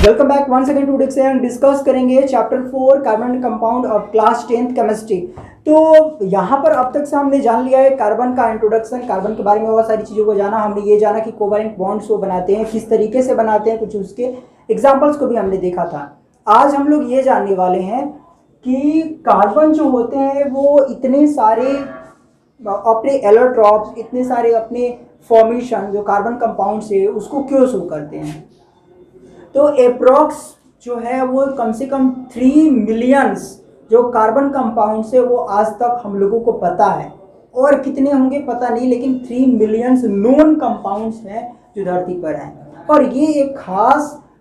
Welcome back once again to से हम discuss करेंगे chapter 4 carbon compound of class 10th chemistry. तो यहाँ पर अब तक से हमने जान लिया है कार्बन का इंट्रोडक्शन, कार्बन के बारे में बहुत सारी चीज़ों को जाना। हमने ये जाना कि कोवैलेंट बॉन्ड्स वो बनाते हैं, किस तरीके से बनाते हैं, कुछ उसके एग्जाम्पल्स को भी हमने देखा था। आज हम लोग ये जानने वाले हैं कि कार्बन जो होते हैं वो इतने सारे अपने एलोट्रॉप्स, इतने सारे अपने फॉर्मेशन जो कार्बन कंपाउंड से उसको क्यों शो करते हैं। तो अप्रॉक्स जो है वो कम से कम 3 मिलियंस जो कार्बन कंपाउंड्स है वो आज तक हम लोगों को पता है, और कितने होंगे पता नहीं, लेकिन 3 मिलियंस नोन कंपाउंड्स हैं जो धरती पर हैं। और ये एक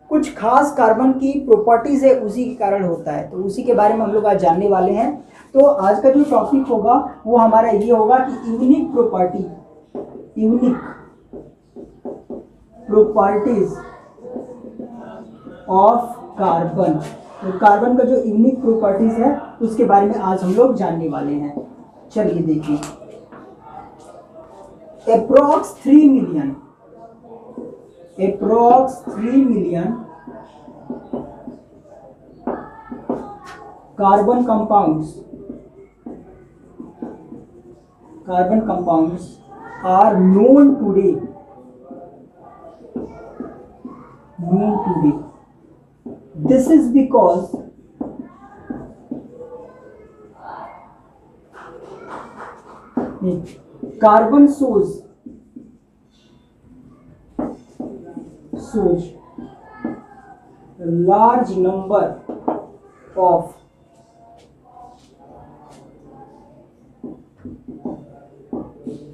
कुछ खास कार्बन की प्रॉपर्टीज है, उसी के कारण होता है। तो उसी के बारे में हम लोग आज जानने वाले हैं। तो आज का जो टॉपिक होगा वो हमारा ये होगा कि यूनिक प्रॉपर्टीज ऑफ कार्बन। तो कार्बन का जो यूनिक प्रॉपर्टीज है उसके बारे में आज हम लोग जानने वाले हैं। चलिए देखिए, approx 3 million carbon compounds are known today. This is because carbon shows a large number of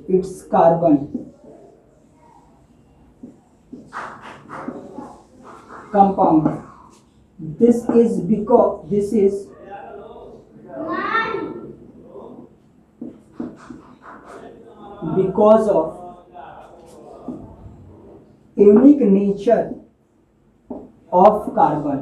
its carbon compound. This is because of unique nature of carbon.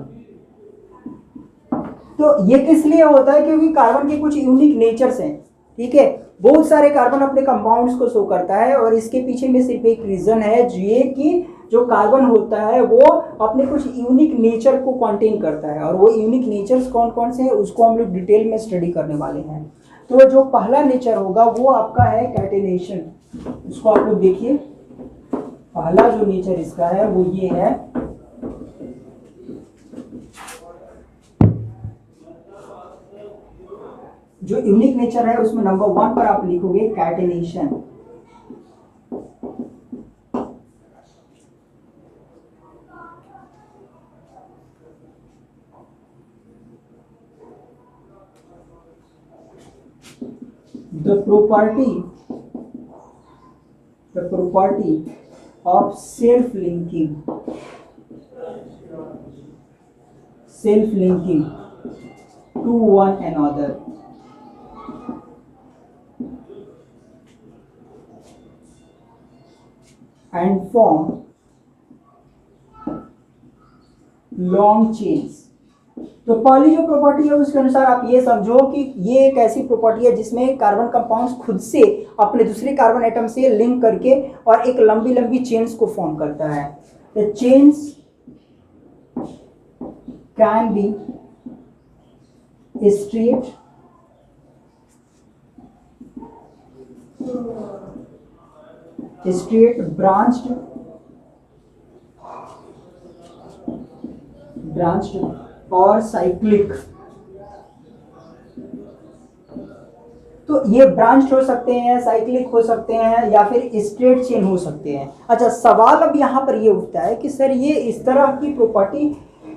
तो ये किस लिए होता है? क्योंकि कार्बन के कुछ यूनिक नेचर्स हैं। ठीक है, बहुत सारे कार्बन अपने कंपाउंड्स को शो करता है, और इसके पीछे में सिर्फ एक रीजन है, ये कि जो कार्बन होता है वो अपने कुछ यूनिक नेचर को कंटेन करता है। और वो यूनिक नेचर्स कौन कौन से हैं उसको हम लोग डिटेल में स्टडी करने वाले हैं। तो जो पहला नेचर होगा वो आपका है कैटेनेशन। इसको आप लोग देखिए, पहला जो नेचर इसका है वो ये है, जो यूनिक नेचर है उसमें नंबर 1 पर आप लिखोगे catenation. The property of self-linking to one another and form long chains। तो पहली जो प्रॉपर्टी है उसके अनुसार आप ये समझो कि ये एक ऐसी प्रॉपर्टी है जिसमें कार्बन कंपाउंड्स खुद से अपने दूसरे कार्बन एटम से लिंक करके और एक लंबी लंबी चेन्स को फॉर्म करता है। The chains can be straight, branched और साइक्लिक। तो ये ब्रांच्ड हो सकते हैं, साइक्लिक हो सकते हैं, या फिर स्ट्रेट चेन हो सकते हैं। अच्छा, सवाल अब यहाँ पर ये उठता है कि सर ये इस तरह की प्रॉपर्टी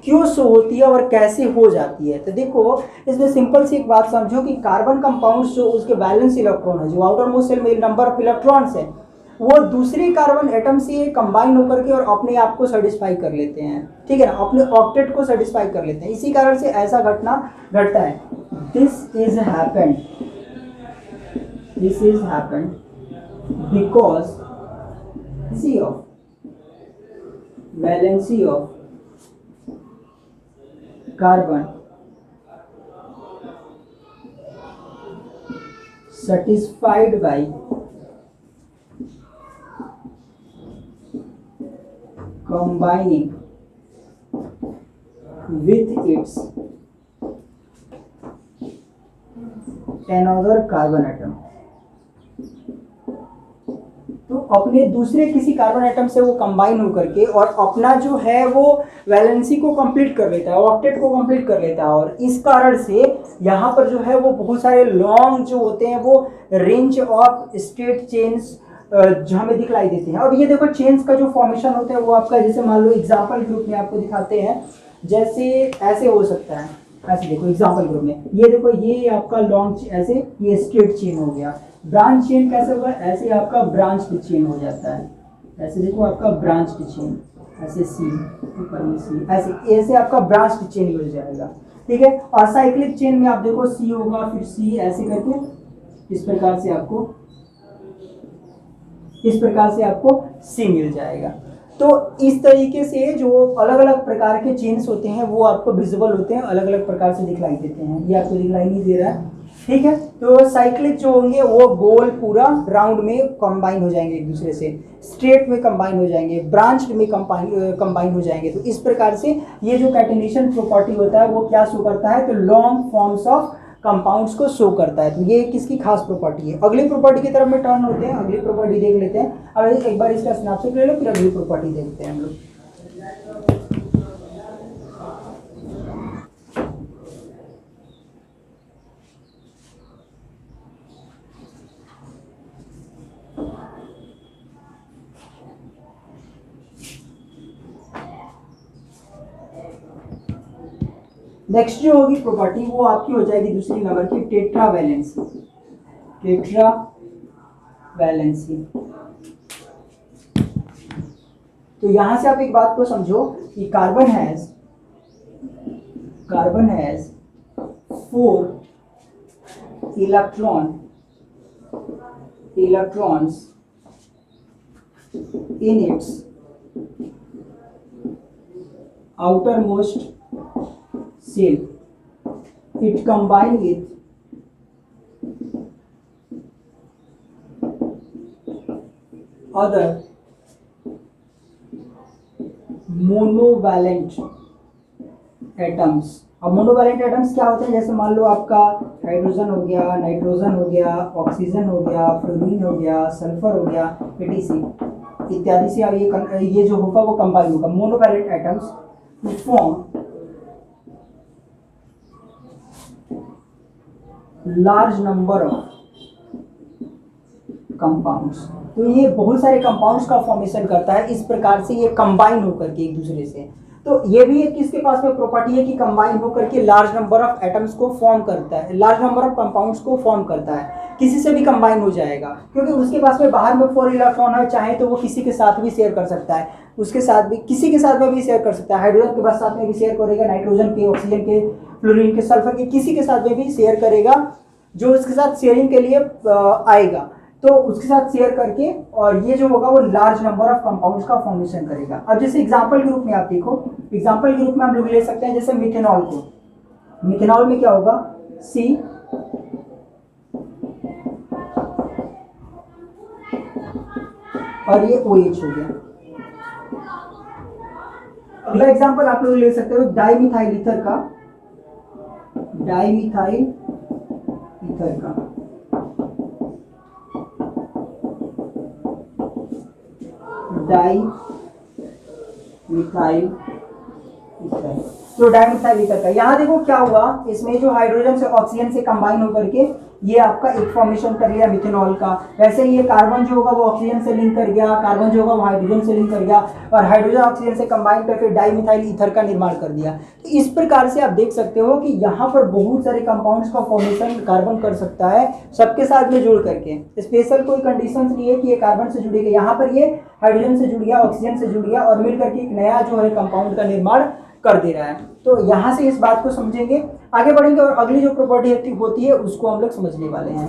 क्यों शो होती है और कैसे हो जाती है। तो देखो, इसमें सिंपल सी एक बात समझो कि कार्बन कंपाउंड जो उसके बैलेंस इलेक्ट्रॉन है, जो आउटर मोस्ट शेल में नंबर ऑफ इलेक्ट्रॉन्स है, वो दूसरे कार्बन एटम से कंबाइन होकर के और अपने आप को सेटिस्फाई कर लेते हैं। ठीक है ना, अपने ऑक्टेट को सेटिस्फाई कर लेते हैं। इसी कारण से ऐसा घटना घटता है। This is happened because of valency of carbon satisfied by combining with its another carbon atom। तो अपने दूसरे किसी कार्बन एटम से वो कंबाइन होकर के और अपना जो है वो वैलेंसी को कंप्लीट कर लेता है, ऑक्टेट को कंप्लीट कर लेता है, और इस कारण से यहाँ पर जो है वो बहुत सारे लॉन्ग जो होते हैं वो रेंज ऑफ स्टेट चेन्स जो हमें दिखलाई देते हैं। अब ये देखो चेन्स का जो फॉर्मेशन होता है वो आपका, जैसे मान लो एग्जाम्पल ग्रुप में आपको दिखाते हैं, जैसे ऐसे हो सकता है, ऐसे देखो एग्जाम्पल ग्रुप में ये देखो, ये आपका लॉन्ग ऐसे ये स्ट्रेट चेन हो गया। ब्रांच चेन कैसे हुआ, ऐसे आपका ब्रांच चेन हो जाता है, ऐसे देखो आपका ब्रांच चेन, ऐसे सी ऊपर में सी, ऐसे ऐसे आपका ब्रांच चेन हो जाएगा, ठीक है। और साइक्लिक चेन में आप देखो सी होगा, फिर सी ऐसे करके इस प्रकार से आपको सी मिल जाएगा। तो इस तरीके से जो अलग अलग प्रकार के चेन्स होते हैं वो आपको विजिबल होते हैं, अलग अलग प्रकार से दिखलाई देते हैं। ये आपको दिखलाई नहीं दे रहा है, ठीक है। तो साइक्लिक जो होंगे वो गोल पूरा राउंड में कंबाइन हो जाएंगे एक दूसरे से, स्ट्रेट में कंबाइन हो जाएंगे, ब्रांच में कंबाइन हो जाएंगे। तो इस प्रकार से ये जो कैटेनेशन प्रॉपर्टी होता है वो क्या शो करता है, तो लॉन्ग फॉर्म्स ऑफ कंपाउंड्स को शो करता है। तो ये किसकी खास प्रॉपर्टी है। अगली प्रॉपर्टी की तरफ में टर्न होते हैं, अगली प्रॉपर्टी देख लेते हैं। अब एक बार इसका स्नैपशॉट ले लो, फिर अगली प्रॉपर्टी देखते हैं हम लोग। नेक्स्ट जो होगी प्रॉपर्टी वो आपकी हो जाएगी दूसरी नंबर की, टेट्रावैलेंसी। टेट्रावैलेंसी, तो यहां से आप एक बात को समझो कि carbon has 4 electrons in its outermost shell. It combine with other monovalent atoms। अब मोनोवैलेंट एटम्स क्या होते हैं, जैसे मान लो आपका हाइड्रोजन हो गया, नाइट्रोजन हो गया, ऑक्सीजन हो गया, फ्लोरीन हो गया, सल्फर हो गया, एटीसी इत्यादि से अब ये जो होगा वो कंबाइन होगा। Monovalent atoms form large number of compounds. तो ये बहुत सारे कंपाउंड्स का फॉर्मेशन करता है, इस प्रकार से ये कंबाइन होकर के एक दूसरे से। तो ये भी एक किसके पास में प्रॉपर्टी है कि कंबाइन होकर के लार्ज नंबर ऑफ एटम्स को फॉर्म करता है, लार्ज नंबर ऑफ कंपाउंड्स को फॉर्म करता है। किसी से भी कंबाइन हो जाएगा क्योंकि उसके पास में बाहर में 4 इलेक्ट्रॉन है, चाहे तो वो किसी के साथ भी शेयर कर सकता है, उसके साथ भी किसी के साथ में भी शेयर कर सकता है। हाइड्रोजन के पास साथ में भी शेयर करेगा, नाइट्रोजन के, ऑक्सीजन के, फ्लोरीन के, सल्फर के, किसी के साथ में भी शेयर करेगा जो उसके साथ शेयरिंग के लिए आएगा। तो उसके साथ शेयर करके और ये जो होगा वो लार्ज नंबर ऑफ कंपाउंड्स का फॉर्मेशन करेगा। अब जैसे एग्जांपल ग्रुप में आप देखो, एग्जांपल ग्रुप में हम लोग ले सकते हैं जैसे मिथेनॉल को। मिथेनॉल में क्या होगा, C और ये OH हो गया। अगला एग्जांपल आप लोग ले सकते हो डाइमिथाइल ईथर का, डाइमिथाइल ईथर का। डाइमिथाइल ईथर, तो डाइमिथाइल ईथर का यहाँ देखो क्या हुआ, इसमें जो हाइड्रोजन से ऑक्सीजन से कंबाइन होकर के ये आपका एक फॉर्मेशन कर लिया मिथेनॉल का। वैसे ही ये कार्बन जो होगा वो ऑक्सीजन से लिंक कर गया, कार्बन जो होगा वो हाइड्रोजन से लिंक कर गया और हाइड्रोजन ऑक्सीजन से कंबाइन करके डाइमिथाइल ईथर का निर्माण कर दिया। तो इस प्रकार से आप देख सकते हो कि यहाँ पर बहुत सारे कंपाउंड्स का फॉर्मेशन कार्बन कर सकता है सबके साथ में जुड़ करके। स्पेशल कोई कंडीशन नहीं है कि ये कार्बन से जुड़ेगा, यहाँ पर ये हाइड्रोजन से जुड़ गया, ऑक्सीजन से जुड़ गया और मिल करके एक नया जो है कंपाउंड का निर्माण कर दे रहा है। तो यहाँ से इस बात को समझेंगे, आगे बढ़ेंगे और अगली जो प्रॉपर्टी होती है उसको हम लोग समझने वाले हैं।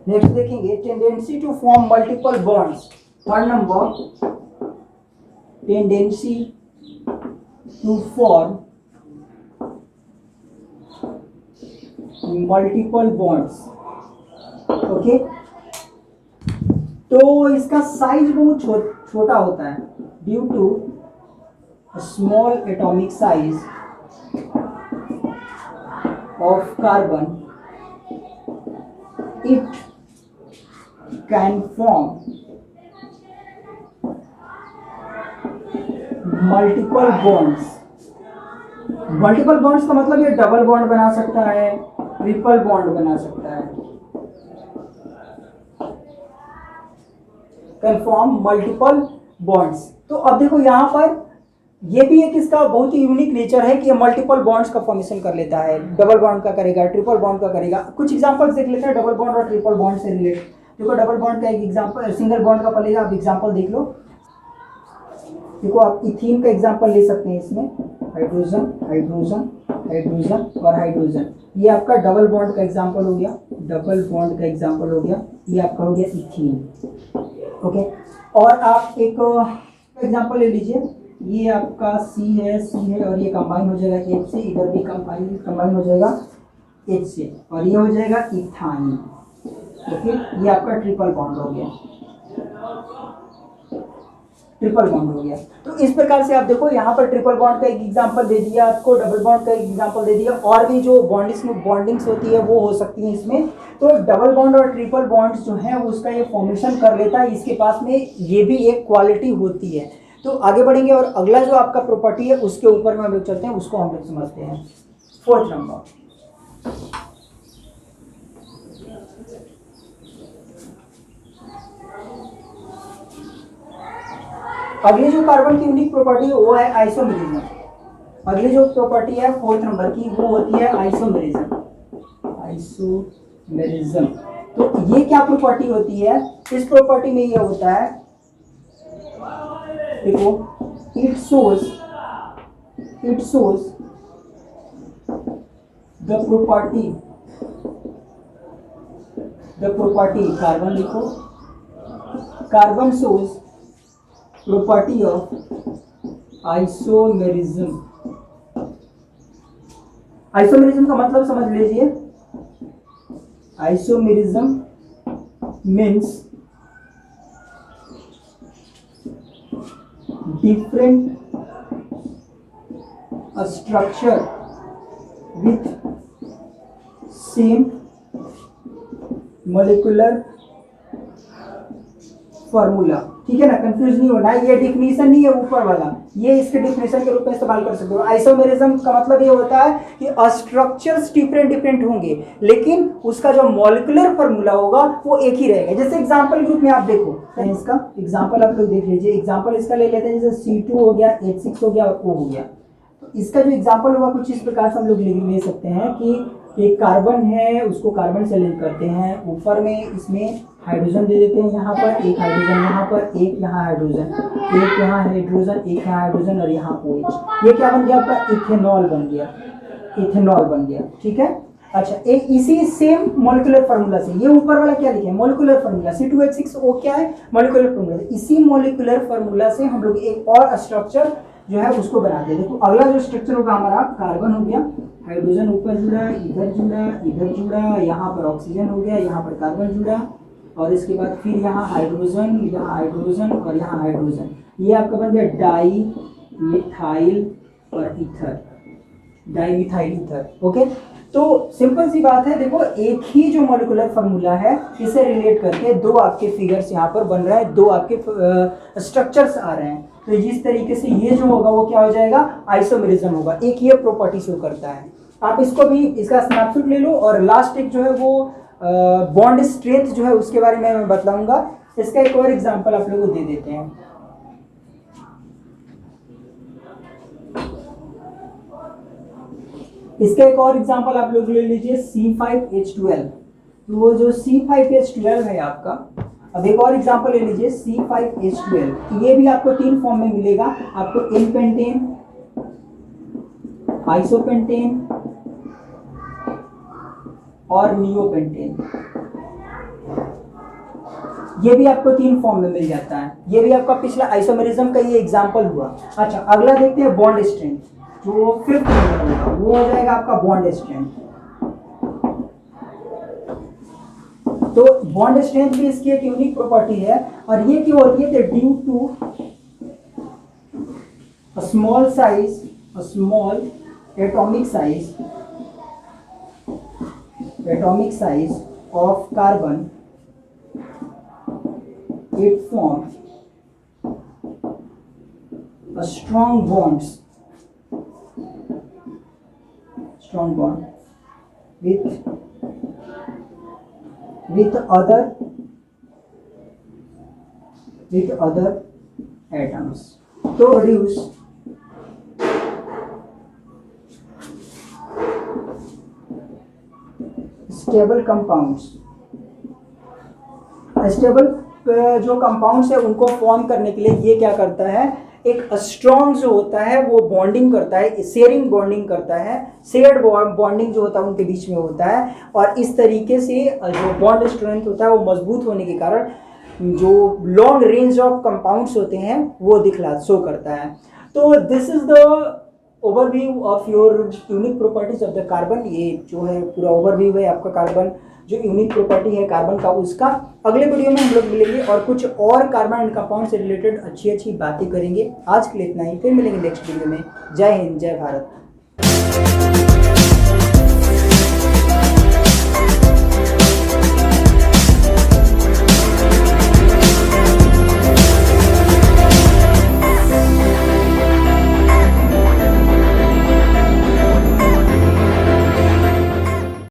नेक्स्ट देखेंगे tendency to form multiple bonds. 1 number, tendency to form multiple bonds. Okay, तो इसका साइज बहुत छोटा होता है due to small atomic size of carbon it can form multiple bonds. Multiple bonds का मतलब ये डबल बॉन्ड बना सकता है, ट्रिपल बॉन्ड बना सकता है, कैन फॉर्म मल्टीपल बॉन्ड्स। तो अब देखो यहाँ पर ये भी एक इसका बहुत ही यूनिक नेचर है कि ये मल्टीपल बॉन्ड्स का फॉर्मेशन कर लेता है, डबल बॉन्ड का करेगा, ट्रिपल बॉन्ड का करेगा। कुछ एग्जांपल्स देख लेते हैं डबल बॉन्ड और ट्रिपल बॉन्ड से रिलेटेड। देखो डबल बॉन्ड का एक एग्जांपल, सिंगल बॉन्ड का पहले आप एग्जांपल देख लो। देखो आप इथीन का एग्जांपल ले सकते हैं, इसमें हाइड्रोजन हाइड्रोजन हाइड्रोजन और हाइड्रोजन, ये आपका डबल बॉन्ड का एग्जांपल हो गया, डबल बॉन्ड का एग्जांपल हो गया, ये आपका हो गया इथीन। ओके, और आप एक एग्जांपल ले लीजिए, ये आपका सी है और ये कंबाइन हो जाएगा H से, इधर भी कंबाइन हो जाएगा H से, और ये हो जाएगा इथाइन। ओके, ये आपका ट्रिपल बॉन्ड हो गया, ट्रिपल बॉन्ड हो गया। तो इस प्रकार से आप देखो यहाँ पर ट्रिपल बॉन्ड का एक एग्जांपल दे दिया आपको, डबल बॉन्ड का एक एग्जांपल दे दिया, और भी जो बॉन्डिंग्स होती है वो हो सकती है इसमें। तो डबल बॉन्ड और ट्रिपल बॉन्ड्स जो है उसका ये फॉर्मेशन कर लेता है, इसके पास में ये भी एक क्वालिटी होती है। तो आगे बढ़ेंगे और अगला जो आपका प्रॉपर्टी है उसके ऊपर में हम लोग चलते हैं, उसको हम लोग समझते हैं। 4th नंबर, अगली जो कार्बन की यूनिक प्रॉपर्टी है वो है आइसोमेरिज्म। अगली जो प्रॉपर्टी है 4th नंबर की वो होती है आइसोमेरिज्म। आइसोमेरिज्म, तो ये क्या प्रॉपर्टी होती है? इस प्रॉपर्टी में ये होता है, देखो, it shows the property carbon, लिखो, carbon shows property of isomerism. Isomerism का मतलब समझ लीजिए, isomerism means different structure with same molecular formula। ठीक है ना, कंफ्यूज नहीं होना है, ये डिफिनीशन नहीं है ऊपर वाला, ये इसके डिफिनीशन के रूप में इस्तेमाल कर सकते हो। आइसोमेरिज्म का मतलब ये होता है कि स्ट्रक्चर्स डिफरेंट होंगे लेकिन उसका जो मॉलिक्यूलर फार्मूला होगा वो एक ही रहेगा। जैसे एग्जांपल ग्रुप में आप देखो, इसका एग्जांपल आप लोग देख लीजिए। एग्जांपल इसका ले लेते हैं, जैसे C2 हो गया, H6 हो गया और O हो गया। तो इसका जो एग्जांपल होगा कुछ इस प्रकार से हम लोग ले सकते हैं कि एक कार्बन है, उसको कार्बन से लिंक करते हैं, ऊपर में इसमें हाइड्रोजन दे देते हैं, यहाँ पर एक हाइड्रोजन, यहाँ पर एक, यहाँ हाइड्रोजन, एक यहाँ हाइड्रोजन, एक यहाँ हाइड्रोजन और यहाँ OH। ये क्या बन गया आपका? इथेनॉल बन गया, इथेनॉल बन गया। ठीक है, अच्छा, एक इसी सेम मॉलिक्यूलर फार्मूला से, ये ऊपर वाला क्या लिखे? मॉलिक्यूलर फार्मूला, C2H6O क्या है? Molecular formula. इसी मॉलिक्यूलर फार्मूला से हम लोग एक और स्ट्रक्चर जो है उसको बनाते हैं। देखो अगला जो स्ट्रक्चर होगा हमारा, कार्बन हो गया, हाइड्रोजन ऊपर जुड़ा, इधर जुड़ा, इधर जुड़ा, यहाँ पर ऑक्सीजन हो गया, यहाँ पर कार्बन जुड़ा, और इसके बाद फिर यहाँ हाइड्रोजन, यहाँ हाइड्रोजन और यहाँ हाइड्रोजन। ये आपका बन गया डाई मिथाइल और ether, di methyl ether. Okay, तो सिंपल सी बात है, देखो एक ही जो मॉलिक्यूलर फार्मूला है इसे रिलेट करके दो आपके फिगर्स यहाँ पर बन रहा है, दो आपके स्ट्रक्चर्स आ रहे हैं। तो जिस तरीके से ये जो होगा वो क्या हो जाएगा? आइसोमेरिज्म होगा। एक ये प्रॉपर्टी शो करता है। आप इसको भी, इसका स्नैपशॉट ले लो, और लास्ट एक जो है वो बॉन्ड स्ट्रेंथ जो है उसके बारे में मैं बताऊंगा। इसका एक और एग्जांपल आप लोगों को दे देते हैं। इसका एक और एग्जांपल आप लोग ले लीजिए, C5H12। तो वो जो C5H12 है आपका, अब एक और एग्जांपल ले लीजिए C5H12। ये भी आपको 3 फॉर्म में मिलेगा, आपको N-पेंटेन, आइसोपेंटेन और नियोपेंटेन। ये भी आपको 3 फॉर्म में मिल जाता है। ये भी आपका पिछला आइसोमेरिज्म का ये एग्जांपल हुआ। अच्छा, अगला देखते हैं बॉन्ड स्ट्रेंथ। जो 5th नंबर होगा वो हो जाएगा आपका बॉन्ड स्ट्रेंथ। तो बॉन्ड स्ट्रेंथ भी इसकी एक यूनिक प्रॉपर्टी है, और ये क्यों होती है? तो due to small atomic size of carbon, it forms a strong bond with other atoms to produce stable compounds. Stable जो कंपाउंड्स है उनको फॉर्म करने के लिए ये क्या करता है, एक स्ट्रॉन्ग जो होता है वो बॉन्डिंग करता है, शेयरिंग बॉन्डिंग करता है, शेयर्ड बॉन्डिंग जो होता है उनके बीच में होता है, और इस तरीके से जो बॉन्ड स्ट्रेंथ होता है वो मजबूत होने के कारण जो लॉन्ग रेंज ऑफ कंपाउंड्स होते हैं वो शो करता है। तो this is the overview of your unique properties of the carbon. ये जो है पूरा ओवरव्यू है आपका कार्बन जो यूनिक प्रॉपर्टी है कार्बन का उसका। अगले वीडियो में हम लोग मिलेंगे और कुछ और कार्बन एंड कंपाउंड से रिलेटेड अच्छी बातें करेंगे। आज के लिए इतना ही, फिर मिलेंगे नेक्स्ट वीडियो में। जय हिंद, जय भारत।